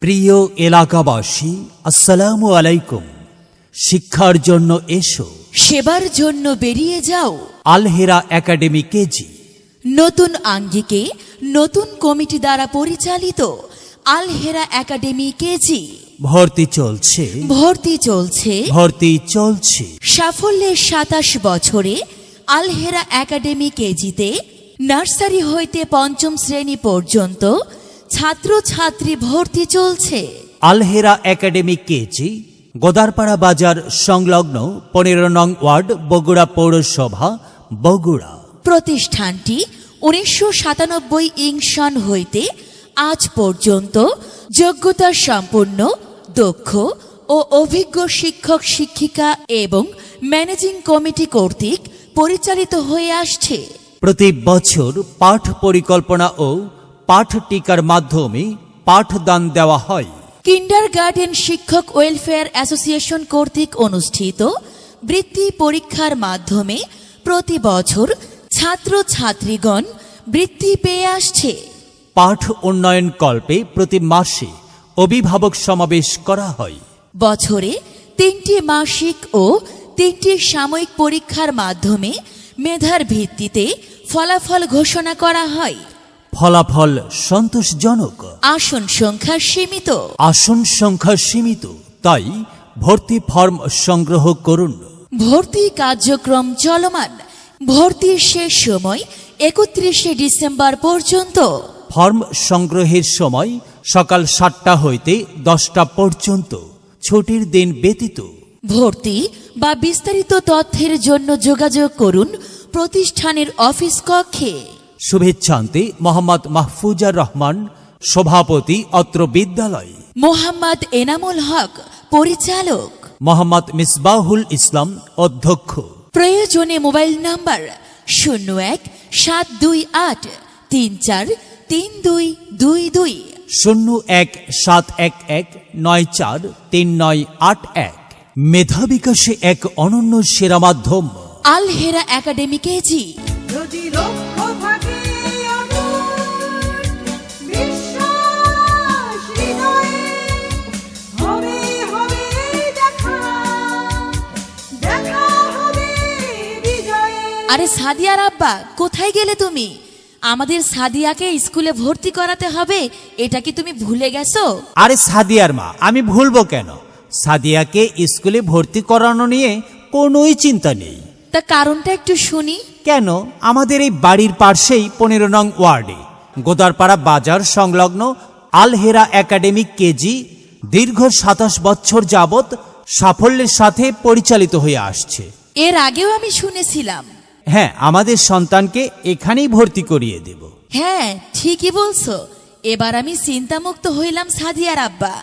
প্রিয় এলাকাবাসী, আসসালামু আলাইকুম। শিক্ষার জন্য এসো, সেবার জন্য বেরিয়ে যাও। আল হেরা একাডেমি কেজি নতুন আঙ্গিকে নতুন কমিটি দ্বারা পরিচালিত আল হেরা একাডেমি কেজি ভর্তি চলছে, ভর্তি চলছে। সাফল্যের 27 বছরে আল হেরা একাডেমি কেজিতে নার্সারি হইতে পঞ্চম শ্রেণী পর্যন্ত ছাত্রছাত্রী ভর্তি চলছে। আল হেরা একাডেমি কেজি গোদারপাড়া বাজার সংলগ্ন 15 নং ওয়ার্ড, বগুড়া পৌরসভা, বগুড়া। প্রতিষ্ঠানটি 1997 সন হইতে আজ পর্যন্ত যোগ্যতা সম্পন্ন, দক্ষ ও অভিজ্ঞ শিক্ষক শিক্ষিকা এবং ম্যানেজিং কমিটি কর্তৃক পরিচালিত হয়ে আসছে। প্রতি বছর পাঠ পরিকল্পনা ও পাঠ টিকার মাধ্যমে পাঠদান দেওয়া হয়। কিন্ডারগার্টেন শিক্ষক ওয়েলফেয়ার অ্যাসোসিয়েশন কর্তৃক অনুষ্ঠিত বৃত্তি পরীক্ষার মাধ্যমে প্রতি বছর ছাত্রছাত্রীগণ বৃত্তি পেয়ে আসছে। পাঠ উন্নয়ন কল্পে প্রতি মাসে অভিভাবক সমাবেশ করা হয়। বছরে 3টি মাসিক ও 3টি সাময়িক পরীক্ষার মাধ্যমে মেধার ভিত্তিতে ফলাফল ঘোষণা করা হয়। ফলাফল সন্তোষজনক, আসন সংখ্যা সীমিত, তাই ভর্তি ফর্ম সংগ্রহ করুন। ভর্তি কার্যক্রম চলমান। ভর্তির শেষ সময় 31 ডিসেম্বর পর্যন্ত। ফর্ম সংগ্রহের সময় সকাল 7টা হইতে 10টা পর্যন্ত, ছুটির দিন ব্যতীত। ভর্তি বা বিস্তারিত তথ্যের জন্য যোগাযোগ করুন প্রতিষ্ঠানের অফিস কক্ষে। শুভেচ্ছান্তে মোহাম্মদ মাহফুজার রহমান, সভাপতি অত্র বিদ্যালয়। মোহাম্মদ এনামুল হক, পরিচালক। মোহাম্মদ মিসবাহুল ইসলাম, অধ্যক্ষ। প্রয়োজনে মোবাইল নাম্বার 01-728-343222, 01-711-943981। মেধা বিকাশে এক অনন্য সেরা মাধ্যম আল হেরা একাডেমি কেজি। আরে সাদিয়ার আব্বা, কোথায় গেলে তুমি? আমাদের সাদিয়াকে স্কুলে ভর্তি করাতে হবে, এটা কি তুমি ভুলে গেছো? আরে সাদিয়ার মা, আমি ভুলবো কেন? সাদিয়াকে স্কুলে ভর্তি করানো নিয়ে কোনোই চিন্তা নেই। তা কারণটা একটু শুনি। কেন? আমাদের এই বাড়ির পাশেই 15 নং ওয়ার্ডে গোদারপাড়া বাজার সংলগ্ন আল হেরা একাডেমি কেজি দীর্ঘ 27 বছর যাবৎ সাফল্যের সাথে পরিচালিত হয়ে আসছে। এর আগেও আমি শুনেছিলাম। হ্যাঁ, আমাদের সন্তানকে এখানেই ভর্তি করিয়ে দেব। হ্যাঁ, ঠিকই বলছো। এবার আমি চিন্তামুক্ত হইলাম সাদিয়ার আব্বা।